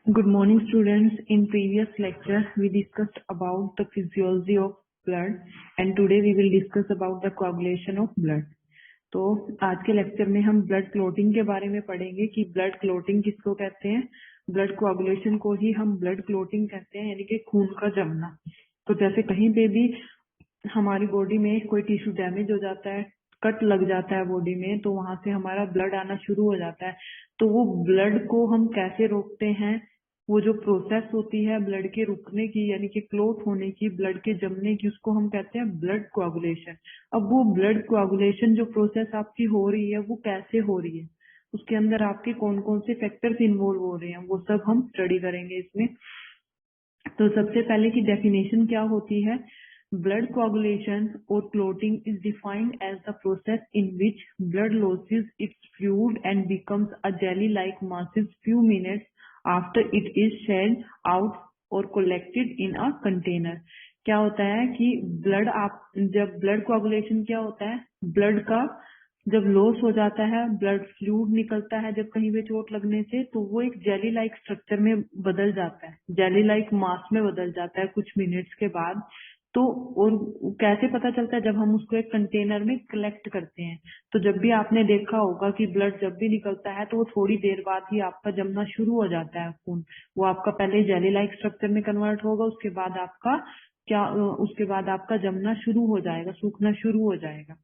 Good morning, students. In previous lecture, we discussed about the physiology of blood, and today we will discuss about the coagulation of blood. तो आज के lecture में हम blood clotting के बारे में पढ़ेंगे कि ब्लड क्लोटिंग किसको कहते हैं। ब्लड कोआगुलेशन को ही हम ब्लड क्लोटिंग कहते हैं, यानी कि खून का जमना। तो जैसे कहीं पे भी हमारी बॉडी में कोई टिश्यू डैमेज हो जाता है, कट लग जाता है बॉडी में, तो वहां से हमारा ब्लड आना शुरू हो जाता है। तो वो ब्लड को हम कैसे रोकते हैं, वो जो प्रोसेस होती है ब्लड के रुकने की, यानी कि क्लोट होने की, ब्लड के जमने की, उसको हम कहते हैं ब्लड कोआगुलेशन। अब वो ब्लड कोआगुलेशन जो प्रोसेस आपकी हो रही है वो कैसे हो रही है, उसके अंदर आपके कौन कौन से फैक्टर्स इन्वॉल्व हो रहे हैं, वो सब हम स्टडी करेंगे इसमें। तो सबसे पहले की डेफिनेशन क्या होती है। ब्लड कोआगुलेशन और clotting is defined as the process in which blood loses its fluid and becomes a jelly like masses few minutes after it is shed out और कलेक्टेड इन अ कंटेनर। क्या होता है कि जब blood coagulation क्या होता है, blood का जब लॉस हो जाता है, ब्लड फ्लूइड निकलता है जब कहीं पे चोट लगने से, तो वो एक जेली लाइक स्ट्रक्चर में बदल जाता है, जेली लाइक मास में बदल जाता है कुछ मिनट्स के बाद। तो और कैसे पता चलता है, जब हम उसको एक कंटेनर में कलेक्ट करते हैं। तो जब भी आपने देखा होगा कि ब्लड जब भी निकलता है तो वो थोड़ी देर बाद ही आपका जमना शुरू हो जाता है खून। वो आपका पहले जेली लाइक स्ट्रक्चर में कन्वर्ट होगा, उसके बाद आपका जमना शुरू हो जाएगा, सूखना शुरू हो जाएगा।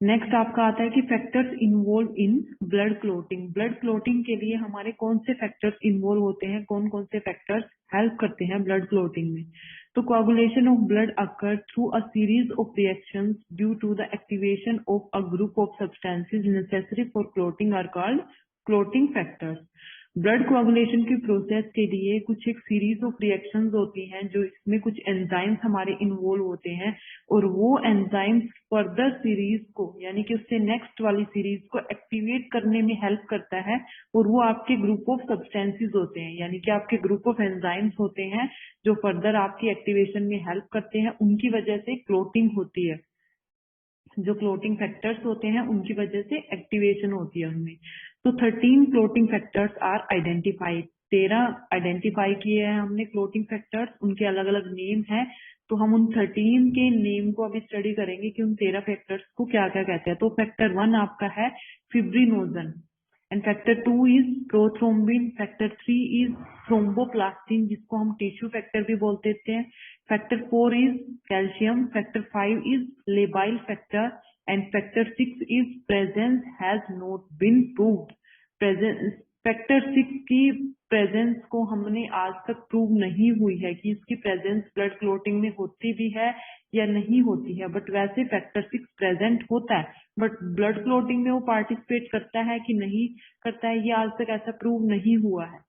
नेक्स्ट आपका आता है कि factors involve in blood clotting. Blood clotting के लिए हमारे कौन से फैक्टर्स इन्वॉल्व होते हैं, कौन कौन से फैक्टर्स हेल्प करते हैं ब्लड क्लोटिंग में। तो coagulation of blood occur through a series of reactions due to the activation of a group of substances necessary for clotting are called clotting factors. Blood coagulation की process के लिए कुछ एक series of reactions होती हैं, जो इसमें कुछ एंजाइम्स हमारे इन्वॉल्व होते हैं, और वो एंजाइम्स फर्दर सीरीज को, यानी कि उससे नेक्स्ट वाली सीरीज को एक्टिवेट करने में हेल्प करता है। और वो आपके ग्रुप ऑफ सब्सटेंसेस होते हैं, यानी कि आपके ग्रुप ऑफ एंजाइम्स होते हैं जो फर्दर आपकी एक्टिवेशन में हेल्प करते हैं। उनकी वजह से क्लोटिंग होती है, जो क्लोटिंग फैक्टर्स होते हैं उनकी वजह से एक्टिवेशन होती है उनमें। तो 13 clotting factors are identified. 13 identify किए हैं हमने क्लोटिंग फैक्टर्स, उनके अलग अलग नेम है। तो हम उन 13 के नेम को अभी स्टडी करेंगे कि उन 13 फैक्टर्स को क्या क्या कहते हैं। तो फैक्टर 1 आपका है fibrinogen, and factor 2 is prothrombin, factor 3 is thromboplastin, जिसको हम टिश्यू फैक्टर भी बोल देते हैं। Factor 4 is calcium, factor 5 is labile factor, and factor 6 is presence has not been proved. Presence, factor 6 की प्रेजेंस को हमने आज तक प्रूव नहीं हुई है कि इसकी प्रेजेंस ब्लड क्लोटिंग में होती भी है या नहीं होती है, बट वैसे फैक्टर 6 प्रेजेंट होता है, बट ब्लड क्लोटिंग में वो पार्टिसिपेट करता है कि नहीं करता है, ये आज तक ऐसा प्रूव नहीं हुआ है।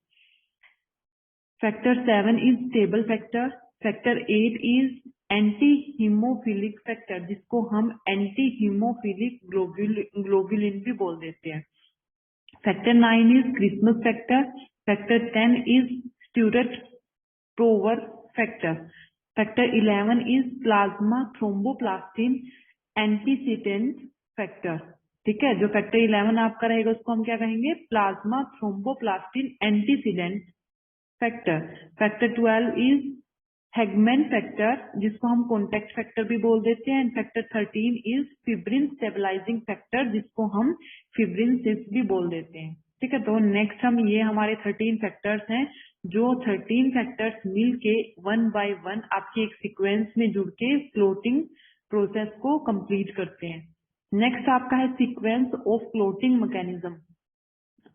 Factor 7 is stable factor, factor 8 is anti haemophilic factor, जिसको हम एंटी हीमोफिलिक ग्लोबुलिन भी बोल देते हैं। Factor 9 is Christmas factor, factor 10 is Stuart Prower factor, factor 11 is plasma thromboplastin antecedent factor. ठीक है, जो फैक्टर 11 आपका रहेगा उसको हम क्या कहेंगे, plasma thromboplastin antecedent factor. Factor 12 is Hageman factor, जिसको हम कॉन्टैक्ट फैक्टर भी बोल देते हैं। Factor 13 is fibrin stabilising factor, जिसको हम फिब्रिन 6 भी बोल देते हैं। ठीक है, तो नेक्स्ट हम ये हमारे 13 फैक्टर्स हैं, जो 13 फैक्टर्स मिल के 1 बाय 1 आपके एक सीक्वेंस में जुड़ के क्लोटिंग प्रोसेस को कंप्लीट करते हैं। नेक्स्ट आपका है सीक्वेंस ऑफ क्लोटिंग मैकेनिज्म।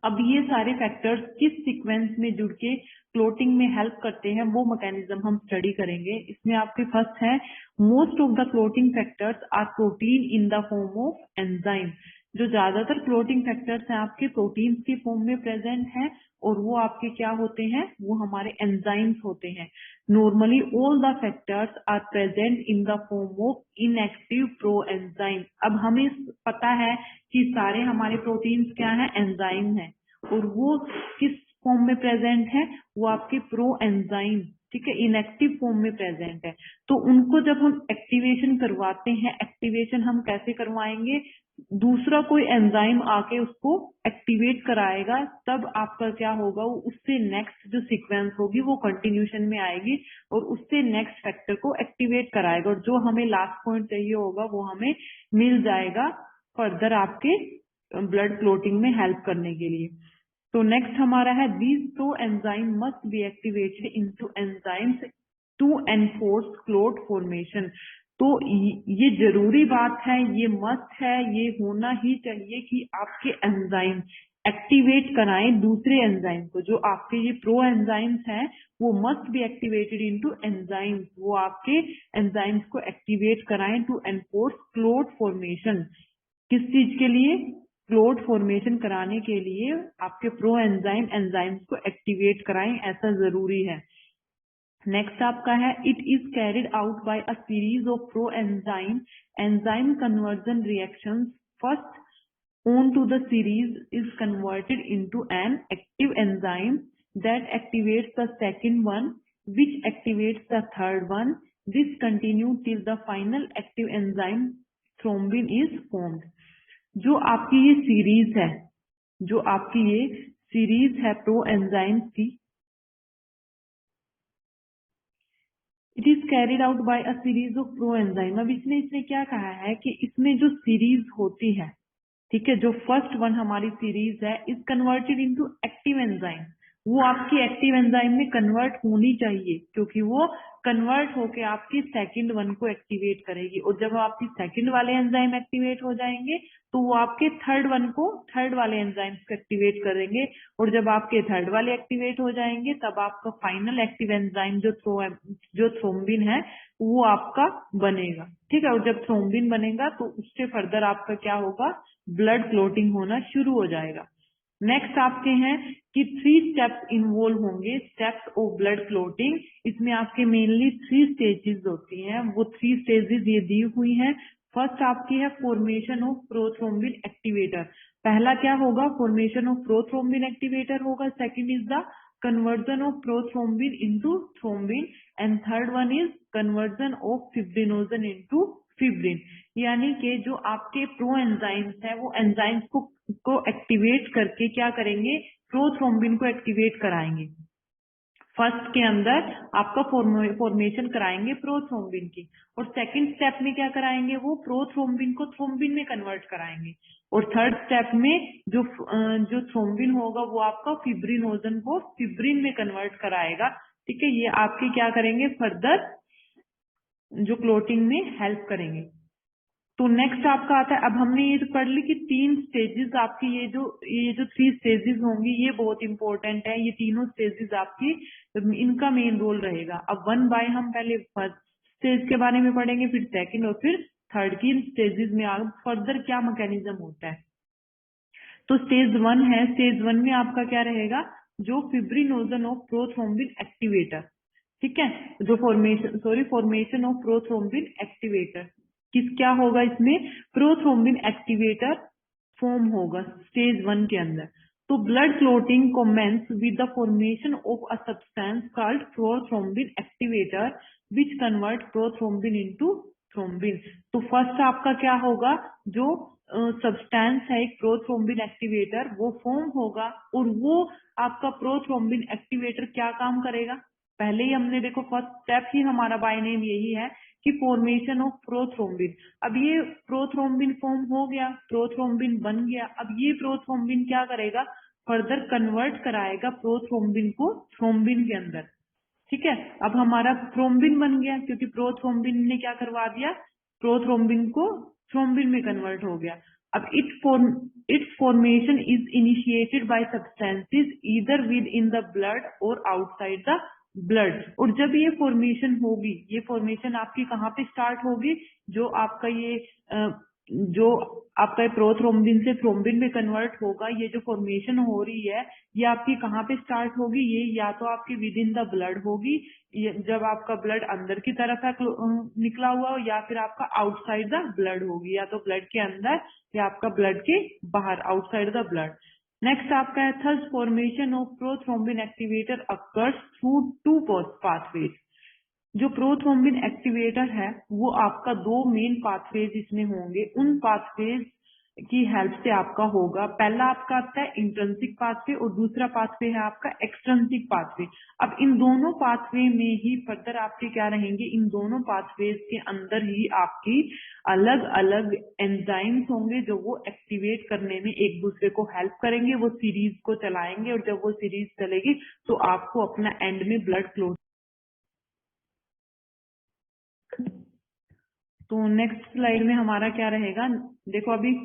अब ये सारे फैक्टर्स किस सीक्वेंस में जुड़ के क्लोटिंग में हेल्प करते हैं, वो मैकेनिज्म हम स्टडी करेंगे। इसमें आपके फर्स्ट है, most of the clotting factors are protein in the form of enzyme. जो ज्यादातर क्लोटिंग फैक्टर्स हैं आपके प्रोटीन्स की फॉर्म में प्रेजेंट हैं, और वो आपके क्या होते हैं, वो हमारे एंजाइम्स होते हैं। Normally all the factors are present in the form of inactive proenzyme. अब हमें पता है कि सारे हमारे प्रोटीन्स क्या है, एंजाइम है, और वो किस फॉर्म में प्रेजेंट है, वो आपके प्रो एंजाइम, ठीक है, इनएक्टिव फॉर्म में प्रेजेंट है। तो उनको जब हम एक्टिवेशन करवाते हैं, एक्टिवेशन हम कैसे करवाएंगे, दूसरा कोई एंजाइम आके उसको एक्टिवेट कराएगा, तब आपका क्या होगा, वो उससे नेक्स्ट जो सीक्वेंस होगी वो कंटिन्यूशन में आएगी और उससे नेक्स्ट फैक्टर को एक्टिवेट कराएगा, और जो हमें लास्ट पॉइंट चाहिए होगा वो हमें मिल जाएगा फर्दर आपके ब्लड क्लोटिंग में हेल्प करने के लिए। तो नेक्स्ट हमारा है these proenzyme must be activated into enzymes to enforce clot formation. तो ये जरूरी बात है, ये मस्ट है, ये होना ही चाहिए कि आपके एंजाइम एक्टिवेट कराएं दूसरे एंजाइम को। जो आपके ये प्रो एंजाइम्स हैं वो must be activated into enzymes, वो आपके एंजाइम्स को एक्टिवेट कराएं टू एनफोर्स क्लोट फॉर्मेशन। किस चीज के लिए? क्लोट फॉर्मेशन कराने के लिए आपके प्रो एंजाइम एंजाइम्स को एक्टिवेट कराएं, ऐसा जरूरी है। नेक्स्ट आपका है it is carried out by a series of pro enzyme conversion reactions. First on to the series is converted into an active enzyme that activates the second one, which activates the third one. This continues till the final active enzyme thrombin is formed. जो आपकी ये series है, जो आपकी ये series है pro enzymes की, it is carried out by a series of pro enzyme. अब इसने क्या कहा है कि इसमें जो सीरीज होती है, ठीक है, जो फर्स्ट वन हमारी सीरीज है is converted into active enzyme, वो आपकी एक्टिव एंजाइम में कन्वर्ट होनी चाहिए, क्योंकि वो कन्वर्ट होके आपकी सेकंड वन को एक्टिवेट करेगी, और जब आपकी सेकंड वाले एंजाइम एक्टिवेट हो जाएंगे तो वो आपके थर्ड वन को, थर्ड वाले एंजाइम्स को एक्टिवेट करेंगे, और जब आपके थर्ड वाले एक्टिवेट हो जाएंगे तब आपका फाइनल एक्टिव एंजाइम जो थ्रोम्बिन है वो आपका बनेगा। ठीक है, और जब थ्रोम्बिन बनेगा तो उससे फर्दर आपका क्या होगा, ब्लड क्लोटिंग होना शुरू हो जाएगा। नेक्स्ट आपके हैं कि 3 स्टेप्स इन्वॉल्व होंगे, स्टेप्स ऑफ ब्लड क्लोटिंग। इसमें आपके मेनली 3 स्टेजेस होती हैं, वो 3 स्टेजेस ये दी हुई हैं। फर्स्ट आपकी है फॉर्मेशन ऑफ प्रोथ्रोम्बिन एक्टिवेटर। पहला क्या होगा, फॉर्मेशन ऑफ प्रोथ्रोम्बिन एक्टिवेटर होगा। Second is the conversion of prothrombin into thrombin, and third one is conversion of fibrinogen into fibrin. यानी कि जो आपके प्रो एंजाइम्स है वो एंजाइम्स को एक्टिवेट करके क्या करेंगे, प्रोथ्रोम्बिन को एक्टिवेट कराएंगे। फर्स्ट के अंदर आपका फॉर्मेशन कराएंगे प्रोथ्रोम्बिन की, और सेकंड स्टेप में क्या कराएंगे, वो प्रोथ्रोम्बिन को थ्रोम्बिन में कन्वर्ट कराएंगे, और थर्ड स्टेप में जो थ्रोम्बिन होगा वो आपका फिब्रिनोजन को फिब्रिन में कन्वर्ट कराएगा। ठीक है, ये आपके क्या करेंगे, फर्दर जो क्लोटिंग में हेल्प करेंगे। तो नेक्स्ट आपका आता है, अब हमने ये तो पढ़ ली कि 3 स्टेजेस आपकी, ये जो 3 स्टेजेस होंगी ये बहुत इंपॉर्टेंट है। ये तीनों स्टेजेस आपकी, इनका मेन रोल रहेगा। अब 1 बाय हम पहले फर्स्ट स्टेज के बारे में पढ़ेंगे, फिर सेकंड और फिर थर्ड की स्टेजेस में आगे फर्दर क्या मैकेनिज्म होता है। तो स्टेज 1 है, स्टेज 1 में आपका क्या रहेगा, जो फिब्रिनोजन ऑफ प्रोथ्रोम्बिन एक्टिवेटर। ठीक है, जो फॉर्मेशन ऑफ प्रोथ्रोम्बिन एक्टिवेटर क्या होगा, इसमें प्रोथ्रोम्बिन एक्टिवेटर फॉर्म होगा स्टेज 1 के अंदर। तो blood clotting commences with the formation of a substance called prothrombin activator which convert prothrombin into thrombin. तो फर्स्ट आपका क्या होगा, जो सब्सटेंस है एक प्रोथ्रोम्बिन एक्टिवेटर वो फॉर्म होगा, और वो आपका प्रोथ्रोम्बिन एक्टिवेटर क्या काम करेगा, पहले ही हमने देखो फर्स्ट स्टेप ही हमारा बाय नेम यही है कि फॉर्मेशन ऑफ प्रोथ्रोम्बिन। अब ये प्रोथ्रोम्बिन फॉर्म हो गया, प्रोथ्रोम्बिन बन गया, अब ये प्रोथ्रोम्बिन क्या करेगा, फर्दर कन्वर्ट कराएगा प्रोथ्रोम्बिन को थ्रोम्बिन के अंदर। ठीक है, अब हमारा थ्रोम्बिन बन गया, क्योंकि प्रोथ्रोम्बिन ने क्या करवा दिया, प्रोथ्रोम्बिन को थ्रोम्बिन में कन्वर्ट हो गया। अब it's formation is initiated by substances either with in the blood और आउटसाइड द ब्लड। और जब ये फॉर्मेशन होगी, ये फॉर्मेशन आपकी कहाँ पे स्टार्ट होगी, जो आपका जो आपका प्रोथ्रोम्बिन से थ्रोम्बिन में कन्वर्ट होगा, ये जो फॉर्मेशन हो रही है ये आपकी कहाँ पे स्टार्ट होगी, ये या तो आपकी विद इन द ब्लड होगी, जब आपका ब्लड अंदर की तरफ है निकला हुआ हो, या फिर आपका आउटसाइड द ब्लड होगी, या तो ब्लड के अंदर या आपका ब्लड के बाहर, आउटसाइड द ब्लड। नेक्स्ट आपका है third formation of prothrombin activator occurs through 2 pathways. जो प्रोथ्रोम्बिन एक्टिवेटर है वो आपका 2 मेन पाथवेज इसमें होंगे। उन पाथवेज की हेल्प से आपका होगा। पहला आपका आता है इंट्रिंसिक पाथवे और दूसरा पाथवे है आपका एक्सट्रिंसिक पाथवे। अब इन दोनों पाथवे में ही फर्दर आपके क्या रहेंगे, इन दोनों पाथवेज के अंदर ही आपकी अलग अलग एंजाइम्स होंगे जो वो एक्टिवेट करने में एक दूसरे को हेल्प करेंगे, वो सीरीज को चलाएंगे और जब वो सीरीज चलेगी तो आपको अपना एंड में ब्लड क्लोट। तो नेक्स्ट स्लाइड में हमारा क्या रहेगा, देखो अभी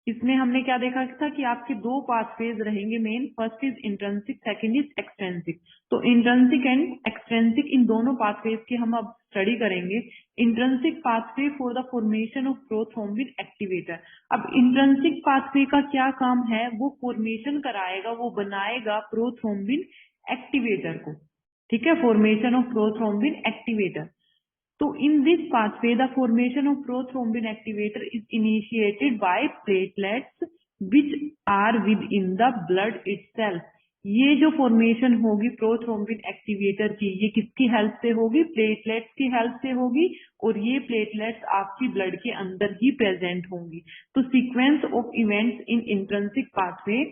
इसमें हमने क्या देखा था कि आपके दो पाथवेज रहेंगे main, first is intrinsic, second is extrinsic. तो इंट्रिंसिक एंड एक्सट्रिंसिक इन दोनों पाथवेज की हम अब स्टडी करेंगे। Intrinsic pathway for the formation of prothrombin activator. अब इंट्रिंसिक पाथवे का क्या काम है, वो फॉर्मेशन कराएगा, वो बनाएगा प्रोथ्रोम्बिन एक्टिवेटर को, ठीक है, formation of prothrombin activator. So in this pathway, the formation of prothrombin activator is initiated by platelets which are within the blood itself. ये जो फॉर्मेशन होगी प्रोथ्रोम्बिन एक्टिवेटर की, ये किसकी हेल्प से होगी, प्लेटलेट्स की हेल्प से होगी, और ये प्लेटलेट्स आपकी ब्लड के अंदर ही प्रेजेंट होंगी। तो sequence of events in intrinsic pathway,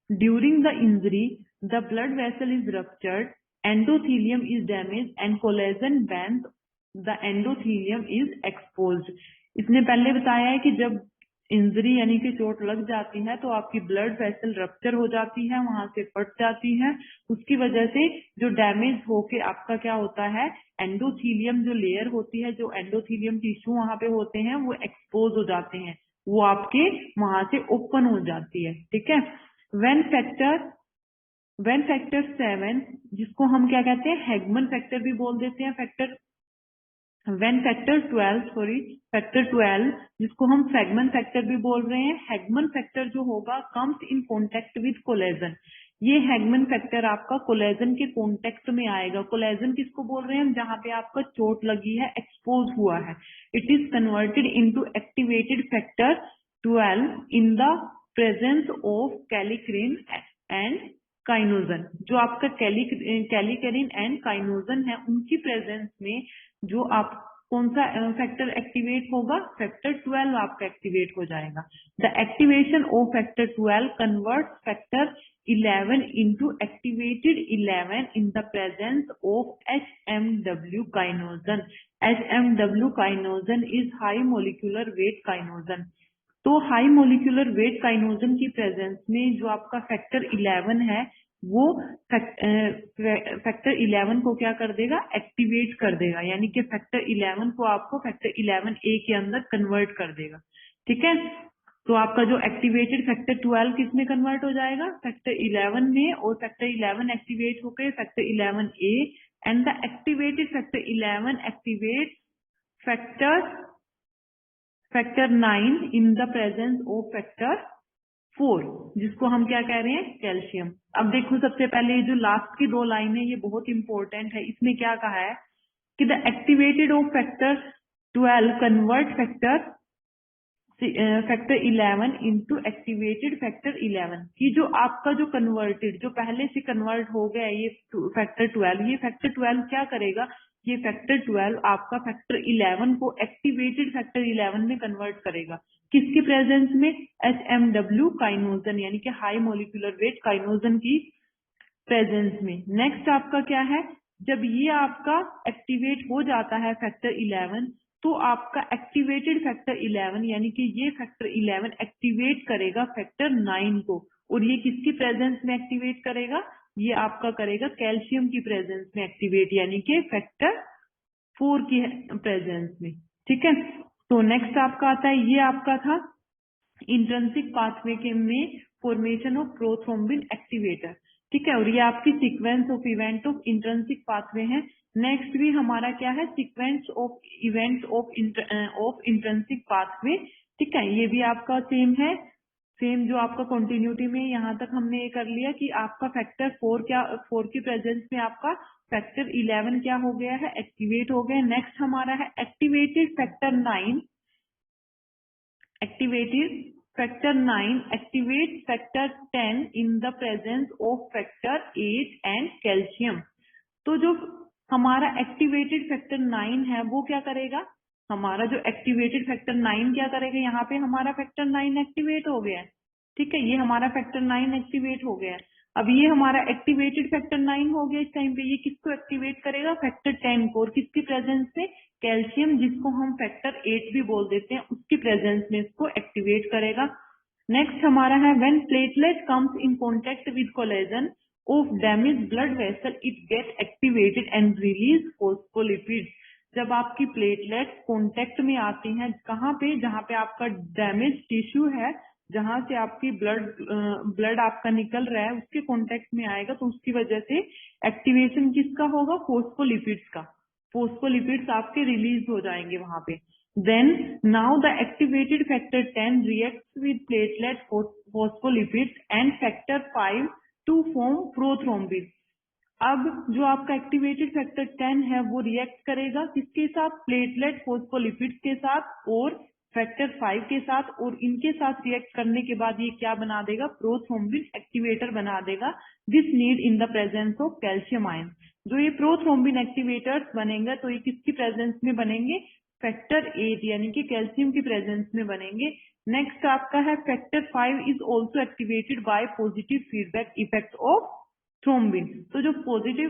during the injury the blood vessel is ruptured, endothelium is damage and collagen band the endothelium is exposed. इसने पहले बताया है कि जब इंजरी यानी कि चोट लग जाती है तो आपकी ब्लड वेसल रप्चर हो जाती है, वहां से फट जाती है, उसकी वजह से जो डैमेज होके आपका क्या होता है, एंडोथीलियम जो लेयर होती है, जो एंडोथीलियम टिश्यू वहां पे होते हैं वो एक्सपोज हो जाते हैं, वो आपके वहां से ओपन हो जाती है, ठीक है। व्हेन फैक्टर 7, जिसको हम क्या कहते हैं, हैगमन फैक्टर भी बोल देते हैं, फैक्टर 12 जिसको हम फैगमन फैक्टर भी बोल रहे हैं, हैगमन फैक्टर जो होगा comes in contact with collagen. ये हैगमन फैक्टर आपका कोलेजन के कॉन्टेक्ट में आएगा। कोलेजन किसको बोल रहे हैं हम, जहां पे आपका चोट लगी है, एक्सपोज हुआ है। It is converted into activated factor 12 in the presence of kallikrein and kininogen. जो आपका कैलिकरिन एंड काइनोजन है, उनकी प्रेजेंस में जो आप कौन सा फैक्टर एक्टिवेट होगा, फैक्टर 12 आपका एक्टिवेट हो जाएगा। The activation of factor 12 convert factor 11 into activated 11 in the presence of HMW kininogen. HMW kininogen is high molecular weight kininogen. तो हाई मोलिकुलर वेट काइनोजन की प्रेजेंस में जो आपका फैक्टर 11 है, वो फैक्टर 11 को क्या कर देगा, एक्टिवेट कर देगा, यानी कि फैक्टर 11 को आपको फैक्टर 11A के अंदर कन्वर्ट कर देगा, ठीक है। तो आपका जो एक्टिवेटेड फैक्टर 12 किस में कन्वर्ट हो जाएगा, फैक्टर 11 में, और फैक्टर 11 एक्टिवेट होकर factor 11A, and the activated factor 11 activate factor 9 in the presence of factor 4, जिसको हम क्या कह रहे हैं, कैल्शियम। अब देखो सबसे पहले ये जो लास्ट की दो लाइन है ये बहुत इंपॉर्टेंट है। इसमें क्या कहा है कि the activated of factor 12 convert factor 11 into activated factor 11, कि जो आपका जो कन्वर्टेड, जो पहले से कन्वर्ट हो गया ये फैक्टर 12, ये फैक्टर 12 क्या करेगा, ये फैक्टर 12 आपका फैक्टर 11 को एक्टिवेटेड फैक्टर 11 में कन्वर्ट करेगा। किसकी प्रेजेंस में, HMW काइनोजन, यानी कि हाई मोलिकुलर वेट काइनोजन की प्रेजेंस में। नेक्स्ट आपका क्या है, जब ये आपका एक्टिवेट हो जाता है फैक्टर 11, तो आपका एक्टिवेटेड फैक्टर 11 यानी कि ये फैक्टर 11 एक्टिवेट करेगा फैक्टर 9 को, और ये किसकी प्रेजेंस में एक्टिवेट करेगा, ये आपका करेगा कैल्शियम की प्रेजेंस में एक्टिवेट, यानी कि फैक्टर 4 की प्रेजेंस में, ठीक है। तो नेक्स्ट आपका आता है, ये आपका था इंट्रिंसिक पाथवे के में फॉर्मेशन ऑफ प्रोथ्रोम्बिन एक्टिवेटर, ठीक है, और ये आपकी sequence of event of intrinsic pathway है। नेक्स्ट भी हमारा क्या है, sequence of events of intrinsic pathway, ठीक है, ये भी आपका सेम है, सेम जो आपका कंटिन्यूटी में यहाँ तक हमने ये कर लिया कि आपका फैक्टर 4 की प्रेजेंस में आपका फैक्टर 11 क्या हो गया है, एक्टिवेट हो गया। नेक्स्ट हमारा है activated factor 9, activated factor 9 activate factor 10 in the presence of factor 8 and calcium. तो जो हमारा एक्टिवेटेड फैक्टर 9 है वो क्या करेगा, हमारा जो एक्टिवेटेड फैक्टर 9 क्या करेगा, यहाँ पे हमारा फैक्टर 9 एक्टिवेट हो गया है। ठीक है, ये हमारा फैक्टर 9 एक्टिवेट हो गया है। अब ये हमारा एक्टिवेटेड फैक्टर 9 हो गया, इस टाइम पे ये किसको एक्टिवेट करेगा, फैक्टर 10 को, और किसकी प्रेजेंस में, कैल्शियम, जिसको हम फैक्टर 8 भी बोल देते हैं, उसकी प्रेजेंस में इसको एक्टिवेट करेगा। नेक्स्ट हमारा है when platelet comes in contact with collagen of damage blood vessel it get activated and release phospholipid. जब आपकी प्लेटलेट कॉन्टेक्ट में आती हैं, कहाँ पे, जहाँ पे आपका डैमेज टिश्यू है, जहां से आपकी ब्लड आपका निकल रहा है, उसके कॉन्टेक्ट में आएगा, तो उसकी वजह से एक्टिवेशन किसका होगा, फोस्फोलिपिड्स का। फोस्फोलिपिड्स आपके रिलीज हो जाएंगे वहां पे। Then now the activated factor 10 reacts with platelet phospholipids and factor 5 to form prothrombin। अब जो आपका एक्टिवेटेड फैक्टर 10 है वो रिएक्ट करेगा किसके साथ, प्लेटलेट फोस्फोलिपिड्स के साथ और फैक्टर 5 के साथ, और इनके साथ रिएक्ट करने के बाद ये क्या बना देगा, प्रोथ्रोम्बिन एक्टिवेटर बना देगा। This need in the presence of calcium ion. जो ये प्रोथ्रोम्बिन एक्टिवेटर्स बनेंगे तो ये किसकी प्रेजेंस में बनेंगे, फैक्टर 8 यानी कि कैल्शियम की प्रेजेंस में बनेंगे। नेक्स्ट आपका है factor 5 is also activated by positive feedback effect of thrombin. तो जो पॉजिटिव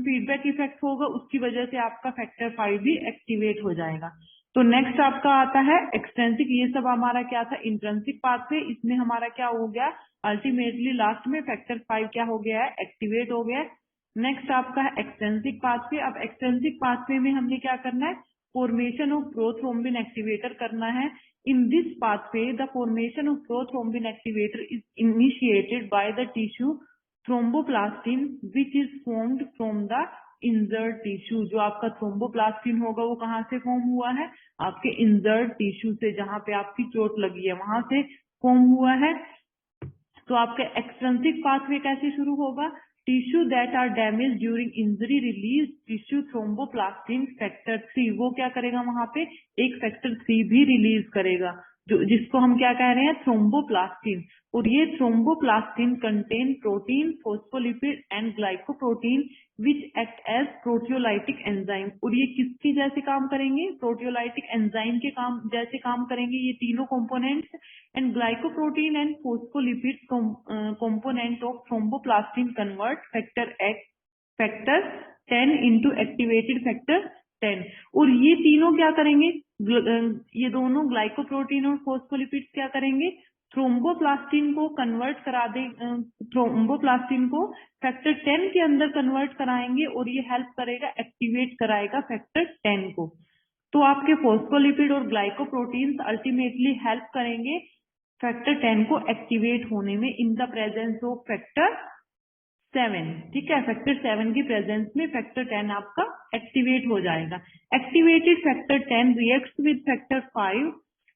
फीडबैक इफेक्ट होगा उसकी वजह से आपका फैक्टर 5 भी एक्टिवेट हो जाएगा। तो नेक्स्ट आपका आता है एक्सट्रेंसिक। ये सब हमारा क्या था, इंट्रिंसिक पाथवे। इसमें हमारा क्या हो गया, अल्टीमेटली लास्ट में फैक्टर 5 क्या हो गया है, एक्टिवेट हो गया है। नेक्स्ट आपका है एक्सट्रेंसिक पाथवे। अब एक्सट्रेंसिक पाथवे में हमने क्या करना है, फॉर्मेशन ऑफ प्रोथ्रोम्बिन एक्टिवेटर करना है। In this pathway the formation of prothrombin activator is initiated by the tissue thromboplastin which is formed from the injured tissue. जो आपका थ्रोम्बोप्लास्टिन होगा वो कहाँ से फॉर्म हुआ है, आपके इंजर्ड टिश्यू से, जहां पे आपकी चोट लगी है वहां से फॉर्म हुआ है। तो आपका एक्सट्रिंसिक पाथवे कैसे शुरू होगा, tissue that are damage during injury release tissue thromboplastin factor 3। वो क्या करेगा, वहां पे एक फैक्टर 3 भी रिलीज करेगा, जो जिसको हम क्या कह रहे हैं, थ्रोम्बोप्लास्टिन। और ये thromboplastin contain protein, phospholipid and glycoprotein which act as proteolytic enzyme. और ये किसकी जैसे काम करेंगे, प्रोटियोलाइटिक एंजाइम के काम जैसे काम करेंगे ये तीनों components. And glycoprotein and phospholipid component of thromboplastin convert factor 10 into activated factor 10। और ये तीनों क्या करेंगे, ये दोनों ग्लाइकोप्रोटीन और फोस्फोलिपिड्स क्या करेंगे, थ्रोम्बोप्लास्टिन को कन्वर्ट करा दे, थ्रोम्बोप्लास्टिन को फैक्टर 10 के अंदर कन्वर्ट कराएंगे, और ये हेल्प करेगा, एक्टिवेट कराएगा फैक्टर 10 को। तो आपके फोस्फोलिपिड और ग्लाइकोप्रोटीन्स अल्टीमेटली हेल्प करेंगे फैक्टर 10 को एक्टिवेट होने में इन द प्रेजेंस ऑफ फैक्टर 7। ठीक है, फैक्टर 7 की प्रेजेंस में फैक्टर 10 आपका एक्टिवेट हो जाएगा। Activated factor 10 reacts with factor 5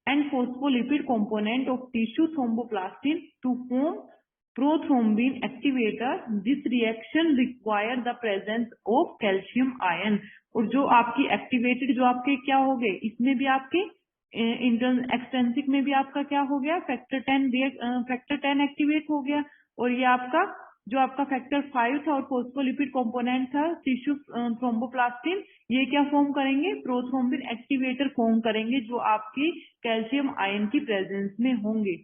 and phospholipid component of tissue thromboplastin to form prothrombin activator. This reaction require the presence of calcium ion. और जो आपकी एक्टिवेटेड जो आपके क्या हो गए, इसमें भी आपके एक्सट्रिंसिक में भी आपका क्या हो गया, फैक्टर 10 एक्टिवेट हो गया। और ये आपका जो आपका फैक्टर 5 था और फोस्फोलिपिड कंपोनेंट था टिश्यू थ्रोम्बोप्लास्टिन, ये क्या फॉर्म करेंगे, प्रोथ्रोम्बिन एक्टिवेटर फॉर्म करेंगे, जो आपकी कैल्शियम आयन की प्रेजेंस में होंगे।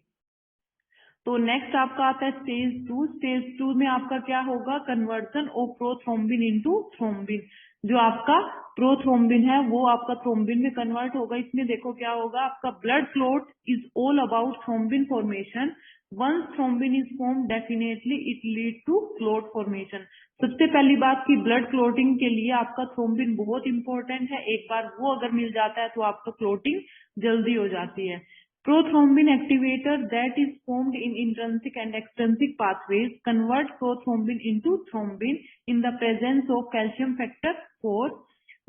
तो नेक्स्ट आपका आता है स्टेज 2। स्टेज 2 में आपका क्या होगा, conversion of prothrombin into thrombin. जो आपका प्रोथ्रोम्बिन है वो आपका थ्रोम्बिन में कन्वर्ट होगा। इसमें देखो क्या होगा, आपका blood clot is all about thrombin formation. Once thrombin is form definitely it lead to clot formation. सबसे पहली बात की ब्लड क्लॉटिंग के लिए आपका थ्रोम्बिन बहुत इंपॉर्टेंट है। एक बार वो अगर मिल जाता है तो आपका क्लॉटिंग जल्दी हो जाती है। Prothrombin activator that is formed in intrinsic and extrinsic pathways convert prothrombin into thrombin in the presence of calcium factor 4.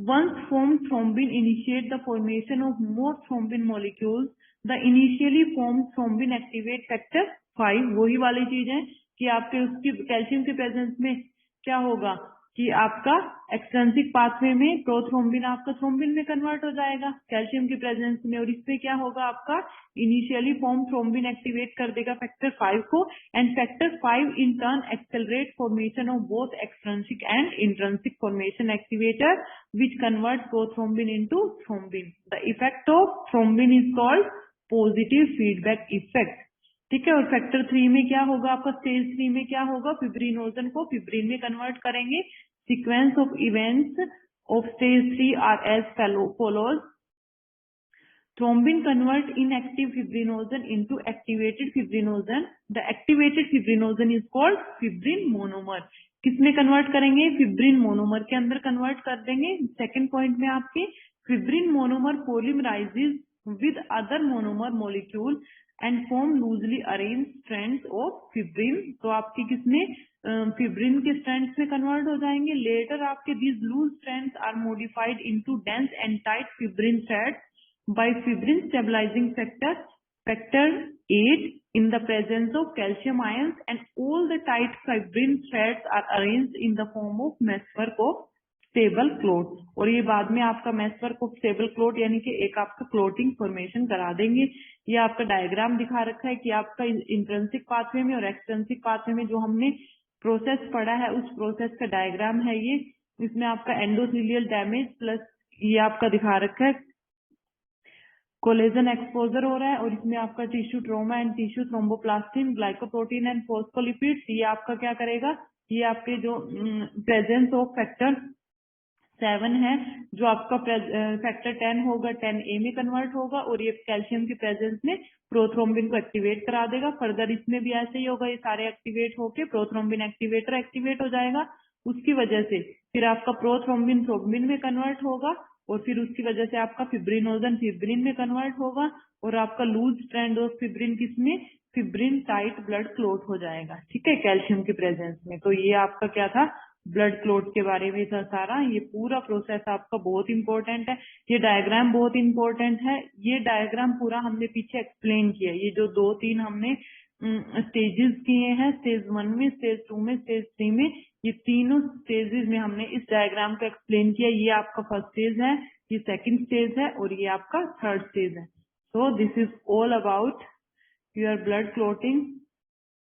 Once formed thrombin initiate the formation of more thrombin molecules. The initially formed thrombin activate factor 5। वही वाली चीज है कि आपके उसकी calcium के presence में क्या होगा, कि आपका एक्सट्रिंसिक पाथवे में प्रोथ्रोम्बिन आपका थ्रोम्बिन में कन्वर्ट हो जाएगा कैल्शियम की प्रेजेंस में, और इससे क्या होगा आपका इनिशियली फॉर्म थ्रोम्बिन एक्टिवेट कर देगा फैक्टर 5 को, and factor 5 in turn accelerate formation of both extrinsic and intrinsic formation activator which convert prothrombin into thrombin. The effect of thrombin is called positive feedback effect. ठीक है, और factor 3 में क्या होगा आपका, स्टेज 3 में क्या होगा, फिब्रिनोजन को फिब्रिन में कन्वर्ट करेंगे। Sequence of events of stage 3 are as follows. Thrombin convert inactive fibrinogen into activated fibrinogen. The activated fibrinogen is called fibrin monomer. किसमें कन्वर्ट करेंगे, फिब्रिन मोनोमर के अंदर कन्वर्ट कर देंगे। सेकंड पॉइंट में आपके fibrin monomer polymerises with other monomer molecule and form loosely arranged strands of fibrin। तो आपके किसमें फिब्रिन के स्ट्रैंड्स में कन्वर्ट हो जाएंगे। लेटर आपके these loose strands are modified into dense and tight fibrin threads by fibrin stabilizing factor 8 in the presence of calcium ions, and all the tight fibrin threads are arranged in the form of meshwork of stable clot. और ये बाद में आपका मेसवर्क of stable clot यानी कि एक आपका clotting formation करा देंगे। ये आपका डायग्राम दिखा रखा है कि आपका इंट्रिंसिक पाथवे में और एक्सट्रिंसिक पाथवे में जो हमने प्रोसेस पढ़ा है उस प्रोसेस का डायग्राम है ये। इसमें आपका एंडोथेलियल डैमेज प्लस ये आपका दिखा रखा है कोलेजन एक्सपोजर हो रहा है, और इसमें आपका tissue trauma and tissue thromboplastin glycoprotein and phospholipids ये आपका क्या करेगा, ये आपके जो प्रेजेंस ऑफ फैक्टर 7 है जो आपका फैक्टर 10 होगा 10A में कन्वर्ट होगा, और ये कैल्शियम की प्रेजेंस में प्रोथ्रोम्बिन को एक्टिवेट करा देगा। फर्दर इसमें भी ऐसे ही होगा, ये सारे एक्टिवेट होके प्रोथ्रोम्बिन एक्टिवेटर एक्टिवेट हो जाएगा। उसकी वजह से फिर आपका प्रोथ्रोम्बिन थ्रोम्बिन में कन्वर्ट होगा, और फिर उसकी वजह से आपका फिब्रिनोजन फिब्रिन में कन्वर्ट होगा, और आपका लूज स्ट्रैंड ऑफ फिब्रिन किसमें, फिब्रिन टाइट ब्लड क्लोट हो जाएगा। ठीक है, कैल्शियम की प्रेजेंस में। तो ये आपका क्या था, ब्लड क्लोट के बारे में था सारा। ये पूरा प्रोसेस आपका बहुत इंपॉर्टेंट है, ये डायग्राम बहुत इंपॉर्टेंट है। ये डायग्राम पूरा हमने पीछे एक्सप्लेन किया, ये जो 2-3 हमने स्टेजेस किए हैं, स्टेज 1 में, स्टेज 2 में, स्टेज 3 में, ये तीनों स्टेजेस में हमने इस डायग्राम को एक्सप्लेन किया। ये आपका फर्स्ट स्टेज है, ये सेकंड स्टेज है, और ये आपका थर्ड स्टेज है। So this is all about your blood clotting